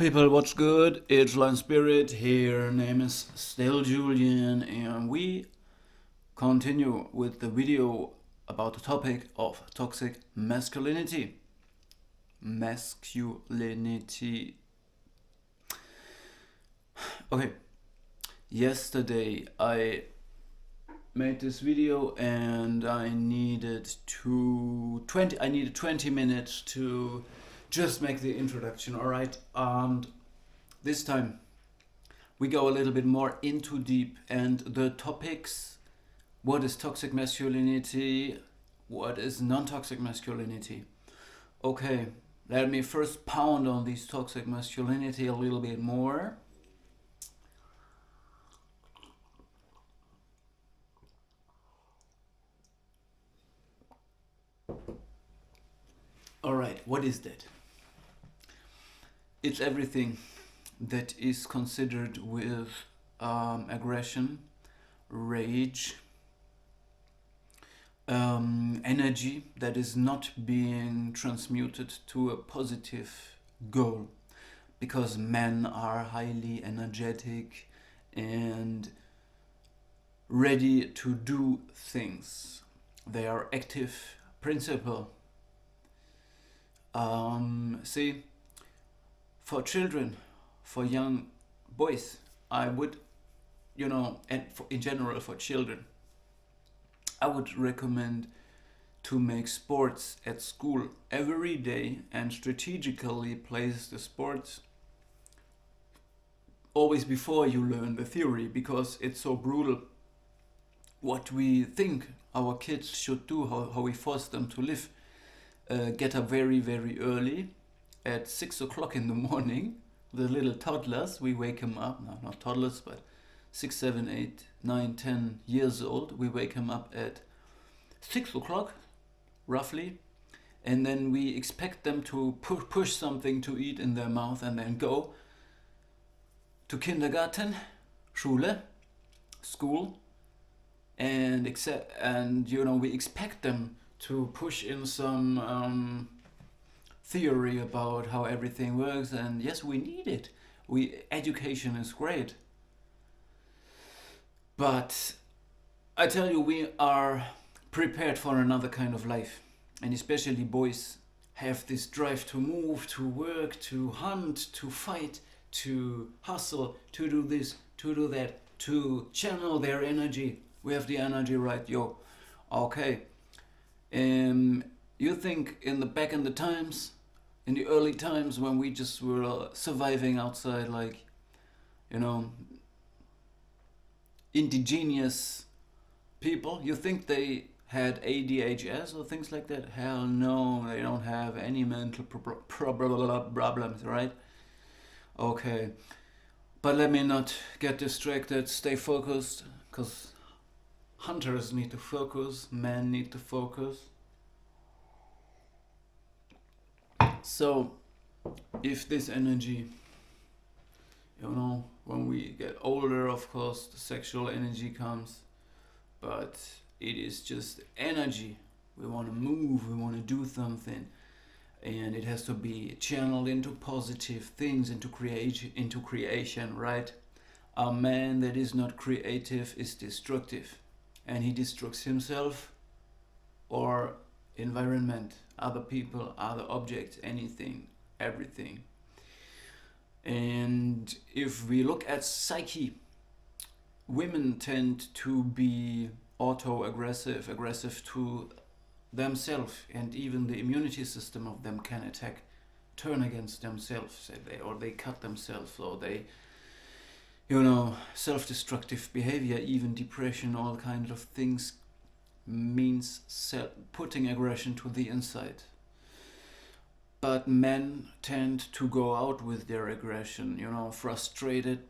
people, what's good? It's Line Spirit here. Name is still Julian, and we continue with the video about the topic of toxic masculinity. Masculinity. Okay, yesterday I made this video and I needed 20 minutes to just make the introduction, all right? And this time we go a little bit more into deep and the topics: what is toxic masculinity, what is non-toxic masculinity. Okay, let me first pound on this toxic masculinity a little bit more. All right, what is that? It's everything that is considered with aggression, rage, energy that is not being transmuted to a positive goal, because men are highly energetic and ready to do things. They are active principle. See, for children, for young boys, I would, and in general for children, I would recommend to make sports at school every day and strategically place the sports always before you learn the theory, because it's so brutal what we think our kids should do, how we force them to live. Get up very, very early at 6 o'clock in the morning. The little toddlers, we wake them up, no, not toddlers, but 6, 7, 8, 9, 10 years old. We wake them up at 6 o'clock, roughly, and then we expect them to push something to eat in their mouth and then go to kindergarten, Schule, school, and we expect them to push in some theory about how everything works. And yes, we need it. Education is great, but I tell you, we are prepared for another kind of life, and especially boys have this drive to move, to work, to hunt, to fight, to hustle, to do this, to do that, to channel their energy. We have the energy, right? Yo, okay. You think in the early times when we just were surviving outside, like, indigenous people, you think they had ADHS or things like that? Hell no, they don't have any mental problems, right? Okay, but let me not get distracted, stay focused, because hunters need to focus, men need to focus. So, if this energy, when we get older, of course, the sexual energy comes, but it is just energy. We want to move, we want to do something, and it has to be channeled into positive things, into creation, right? A man that is not creative is destructive, and he destructs himself or environment, other people, other objects, anything, everything. And if we look at psyche, women tend to be aggressive to themselves, and even the immunity system of them can turn against themselves, or they cut themselves, or they, self-destructive behavior, even depression, all kinds of things means putting aggression to the inside. But men tend to go out with their aggression, frustrated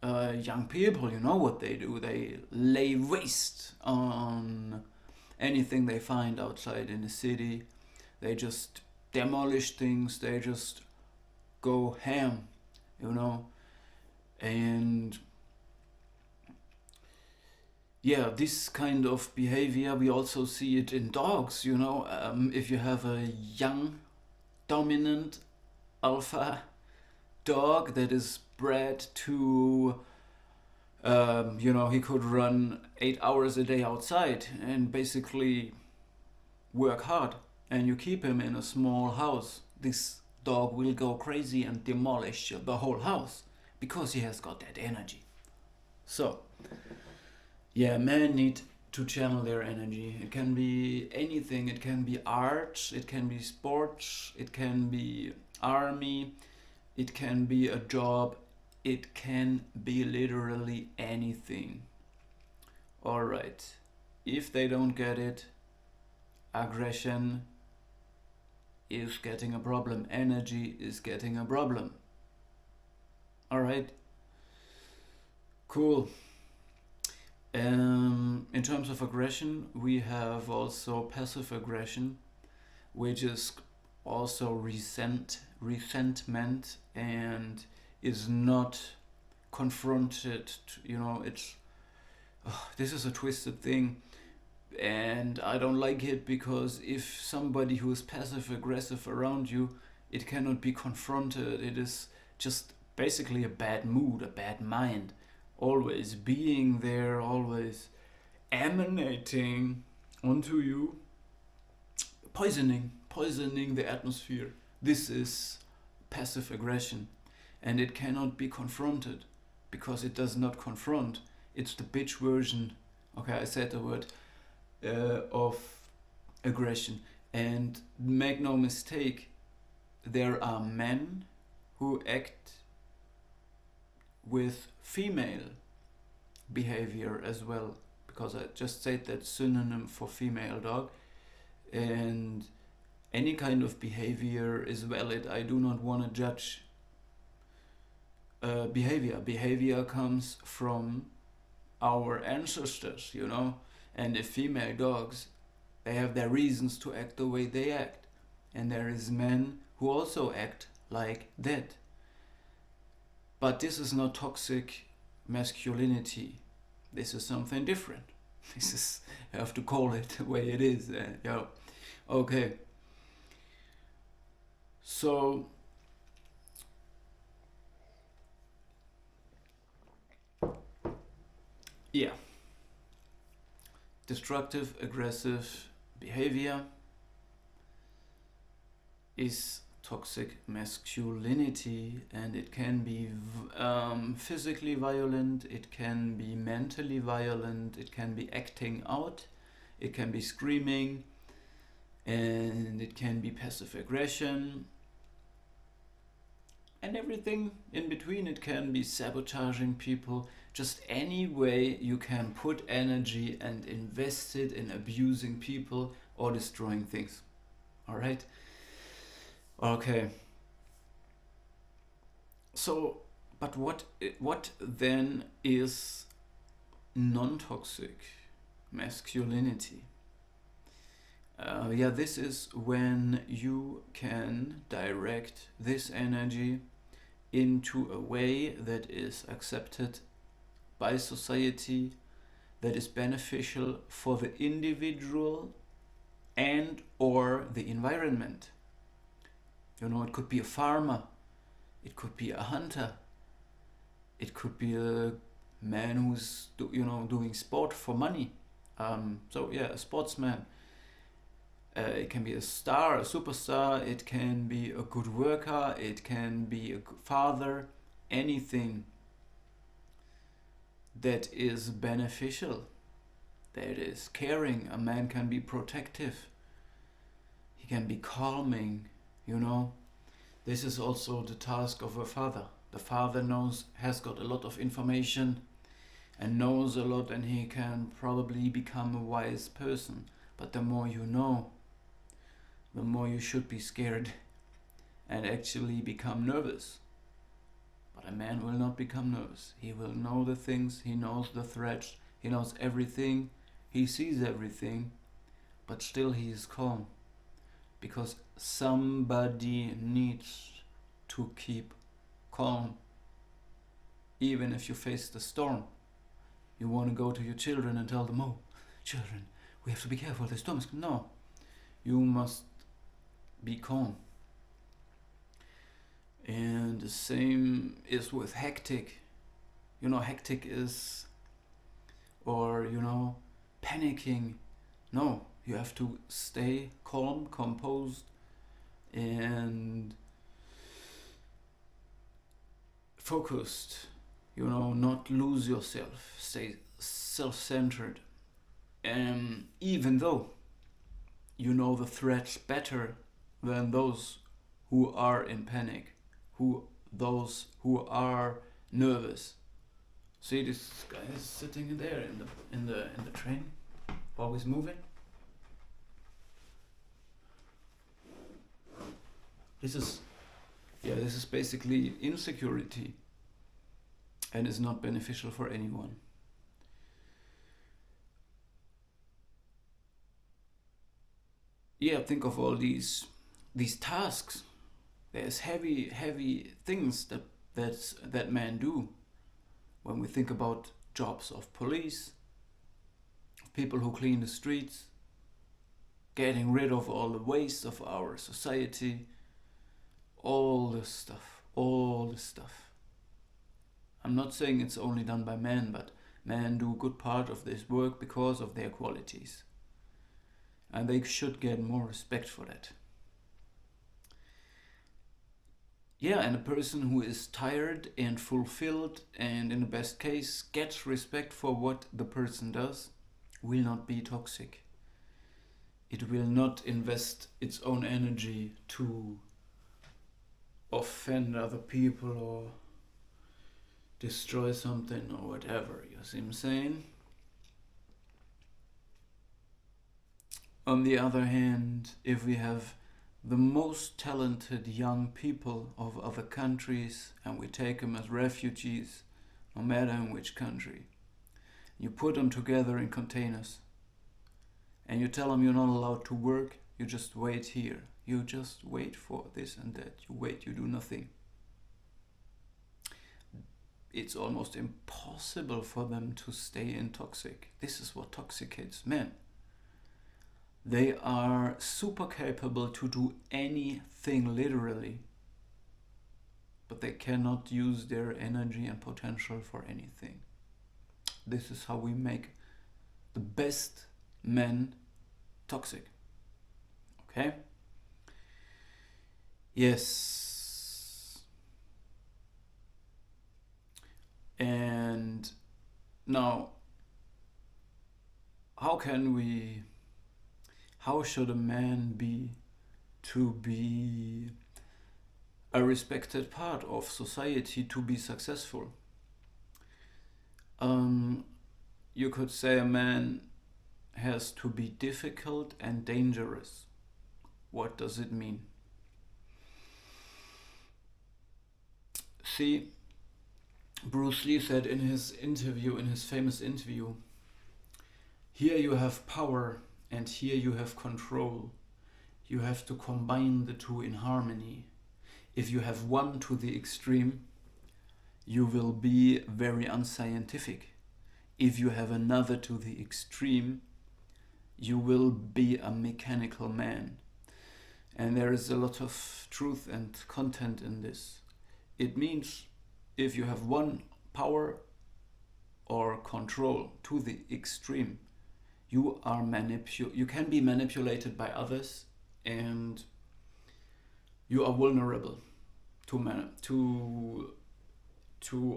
young people, what they do. They lay waste on anything they find outside in the city. They just demolish things, they just go ham, and yeah, this kind of behavior, we also see it in dogs, if you have a young, dominant alpha dog that is bred to, he could run 8 hours a day outside and basically work hard, and you keep him in a small house, this dog will go crazy and demolish the whole house because he has got that energy. So, yeah, men need to channel their energy. It can be anything. It can be art, it can be sports, it can be army, it can be a job, it can be literally anything. Alright, if they don't get it, aggression is getting a problem, energy is getting a problem. Alright, cool. In terms of aggression, we have also passive aggression, which is also resentment, and is not confronted. It's this is a twisted thing, and I don't like it, because if somebody who is passive aggressive around you, it cannot be confronted. It is just basically a bad mood, a bad mind, always being there, always emanating onto you, poisoning the atmosphere. This is passive aggression, and it cannot be confronted because it does not confront. It's the bitch version. Okay, I said the word of aggression. And make no mistake, there are men who act with female behavior as well, because I just said that synonym for female dog, and any kind of behavior is valid. I do not want to judge behavior. Behavior comes from our ancestors, and if female dogs, they have their reasons to act the way they act, and there is men who also act like that. But this is not toxic masculinity. This is something different. This is, you have to call it the way it is. Okay. So, yeah. Destructive, aggressive behavior is toxic masculinity, and it can be physically violent, it can be mentally violent, it can be acting out, it can be screaming, and it can be passive aggression, and everything in between. It can be sabotaging people, just any way you can put energy and invest it in abusing people or destroying things. Alright? Okay. So, but what then is non-toxic masculinity? This is when you can direct this energy into a way that is accepted by society, that is beneficial for the individual and or the environment. It could be a farmer, it could be a hunter, it could be a man who's doing sport for money. A sportsman. It can be a star, a superstar, it can be a good worker, it can be a father, anything that is beneficial, that is caring. A man can be protective, he can be calming, This is also the task of a father. The father has got a lot of information and knows a lot, and he can probably become a wise person. But the more you know, the more you should be scared and actually become nervous. But a man will not become nervous. He will know the things, he knows the threats, he knows everything, he sees everything, but still he is calm. Because somebody needs to keep calm. Even if you face the storm, you want to go to your children and tell them, "Oh, children, we have to be careful, the storm is..." No, you must be calm. And the same is with hectic. Hectic is, or, panicking. No, you have to stay calm, composed, and focused. Not lose yourself. Stay self-centered. And even though you know the threats better than those who are in panic, those who are nervous. See, this guy is sitting there in the train, always moving. This is basically insecurity, and is not beneficial for anyone. Yeah, think of all these tasks. There's heavy things that men do. When we think about jobs of police, people who clean the streets, getting rid of all the waste of our society, all this stuff. I'm not saying it's only done by men, but men do a good part of this work because of their qualities. And they should get more respect for that. Yeah, and a person who is tired and fulfilled and in the best case gets respect for what the person does will not be toxic. It will not invest its own energy to offend other people or destroy something or whatever. You see what I'm saying? On the other hand, if we have the most talented young people of other countries and we take them as refugees, no matter in which country, you put them together in containers and you tell them you're not allowed to work, you just wait here. You just wait for this and that. You wait, you do nothing. It's almost impossible for them to stay in toxic. This is what toxicates men. They are super capable to do anything literally, but they cannot use their energy and potential for anything. This is how we make the best men toxic. Okay? Yes. And now, how should a man be to be a respected part of society, to be successful? You could say a man has to be difficult and dangerous. What does it mean? See, Bruce Lee said in his famous interview, here you have power and here you have control. You have to combine the two in harmony. If you have one to the extreme, you will be very unscientific. If you have another to the extreme, you will be a mechanical man. And there is a lot of truth and content in this. It means if you have one power or control to the extreme, you can be manipulated by others, and you are vulnerable to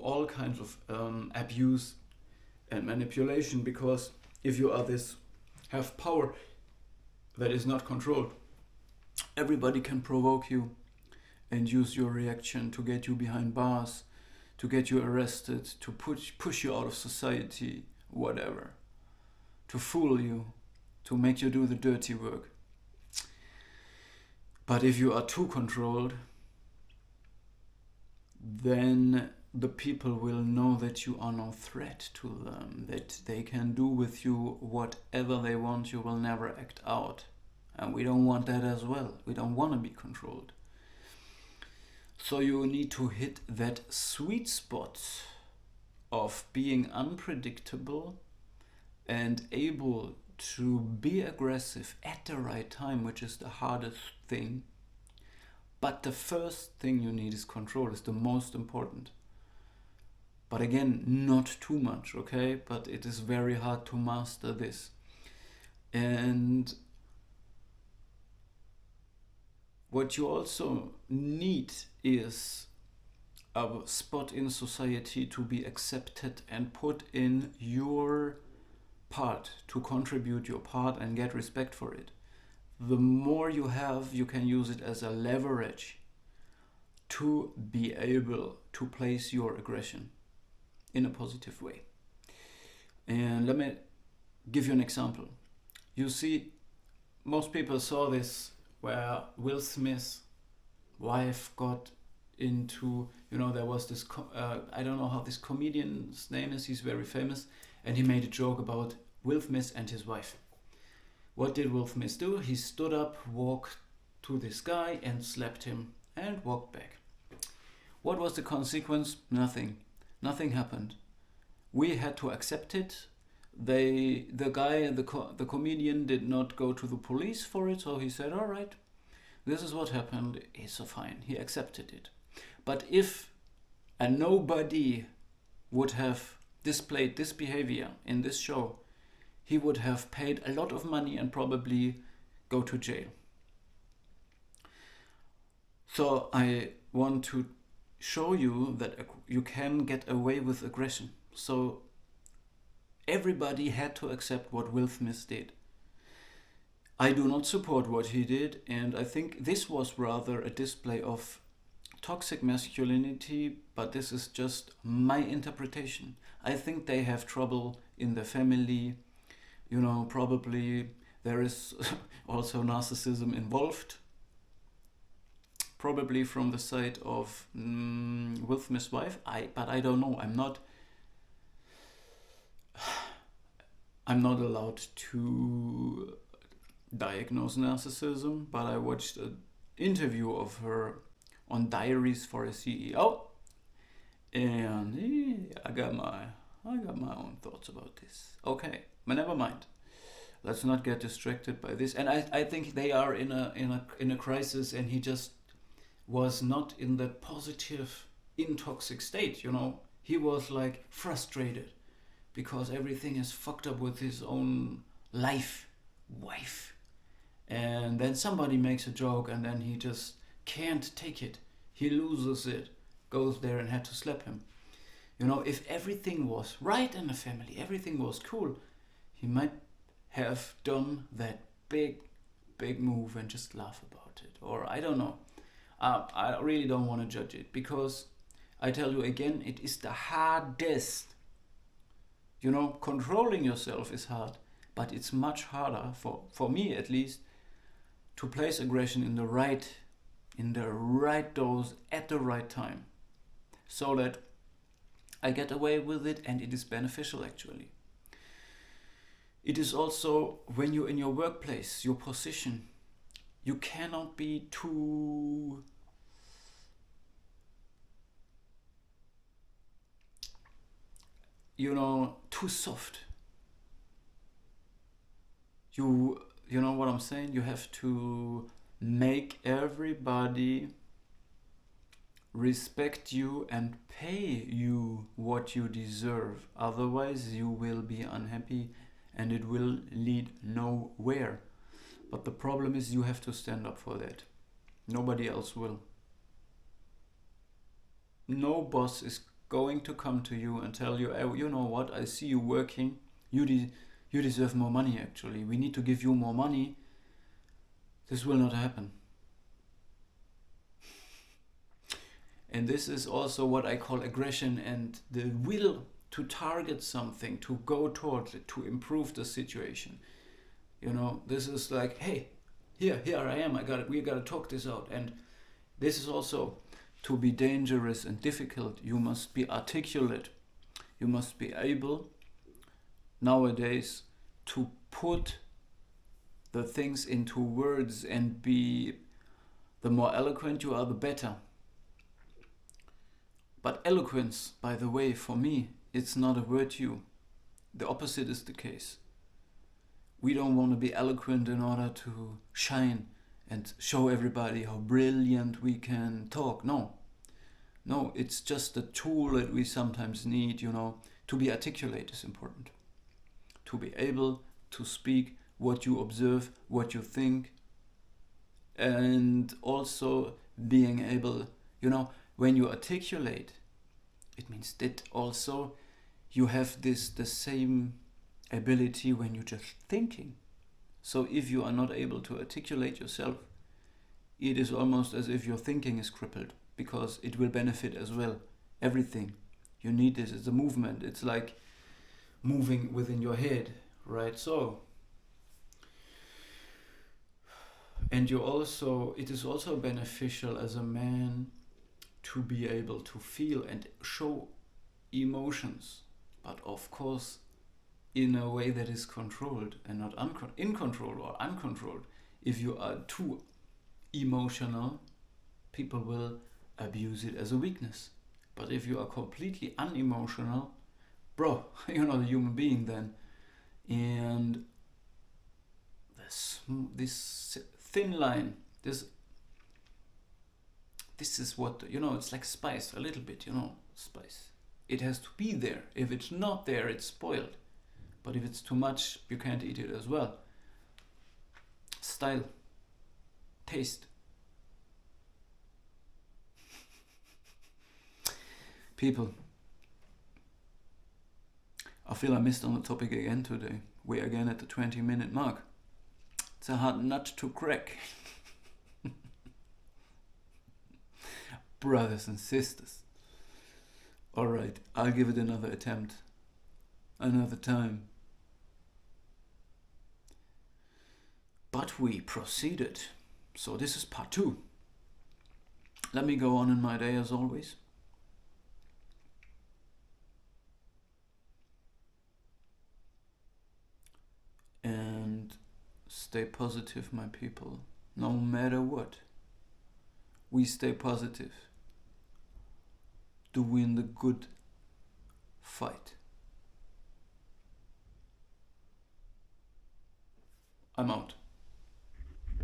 all kinds of abuse and manipulation, because if you have power that is not controlled, everybody can provoke you and use your reaction to get you behind bars, to get you arrested, to push you out of society, whatever, to fool you, to make you do the dirty work. But if you are too controlled, then the people will know that you are no threat to them, that they can do with you whatever they want. You will never act out. And we don't want that as well. We don't want to be controlled. So you need to hit that sweet spot of being unpredictable and able to be aggressive at the right time, which is the hardest thing, But the first thing you need is control, is the most important. But again, not too much, okay? But it is very hard to master this. And what you also need is a spot in society to be accepted and put in your part, to contribute your part and get respect for it. The more you have, you can use it as a leverage to be able to place your aggression in a positive way. And let me give you an example. You see, most people saw this where Will Smith's wife got into, there was this, I don't know how this comedian's name is, he's very famous, and he made a joke about Will Smith and his wife. What did Will Smith do? He stood up, walked to this guy and slapped him and walked back. What was the consequence? Nothing. Nothing happened. We had to accept it. The comedian did not go to the police for it, so he said, all right, this is what happened, it's so fine. He accepted it. But if a nobody would have displayed this behavior in this show, he would have paid a lot of money and probably go to jail. So I want to show you that you can get away with aggression. So everybody had to accept what Will Smith did. I do not support what he did, and I think this was rather a display of toxic masculinity, but this is just my interpretation. I think they have trouble in the family, probably there is also narcissism involved, probably from the side of Will Smith's wife, but I don't know, I'm not allowed to diagnose narcissism, but I watched an interview of her on Diaries for a CEO, and I got my own thoughts about this. Okay, but never mind. Let's not get distracted by this. And I think they are in a crisis, and he just was not in the positive, intoxic state. He was like frustrated because everything is fucked up with his own wife. And then somebody makes a joke and then he just can't take it. He loses it, goes there and had to slap him. If everything was right in the family, everything was cool, he might have done that big move and just laugh about it. Or I don't know. I really don't want to judge it, because I tell you again, it is the hardest. Controlling yourself is hard, but it's much harder, for me at least, to place aggression in the right dose at the right time, so that I get away with it and it is beneficial actually. It is also when you're in your workplace, your position, you cannot be too too soft. You know what I'm saying? You have to make everybody respect you and pay you what you deserve. Otherwise you will be unhappy and it will lead nowhere. But the problem is you have to stand up for that. Nobody else will. No boss is going to come to you and tell you, oh, you know what, I see you working, you deserve more money actually, we need to give you more money. This will not happen. And this is also what I call aggression, and the will to target something, to go towards it, to improve the situation. This is like, hey, here I am, we gotta talk this out. And this is also, to be dangerous and difficult, you must be articulate. You must be able, nowadays, to put the things into words, and be, the more eloquent you are, the better. But eloquence, by the way, for me, it's not a virtue. The opposite is the case. We don't want to be eloquent in order to shine and show everybody how brilliant we can talk. No, it's just a tool that we sometimes need, to be articulate is important. To be able to speak what you observe, what you think, and also being able, when you articulate, it means that also you have the same ability when you're just thinking. So if you are not able to articulate yourself, it is almost as if your thinking is crippled, because it will benefit as well. Everything. You need this. It's a movement. It's like moving within your head, right? So, and it is also beneficial as a man to be able to feel and show emotions, but of course in a way that is controlled and not in control or uncontrolled. If you are too emotional, people will abuse it as a weakness. But if you are completely unemotional, bro, you're not a human being then. And this thin line, this is what, it's like spice, a little bit, spice. It has to be there. If it's not there, it's spoiled. But if it's too much, you can't eat it as well. Style. Taste. People, I feel I missed on the topic again today. We're again at the 20-minute mark. It's a hard nut to crack. Brothers and sisters. Alright, I'll give it another attempt. Another time. But we proceeded. So this is part 2. Let me go on in my day as always. And stay positive, my people. No matter what. We stay positive to win the good fight. I'm out.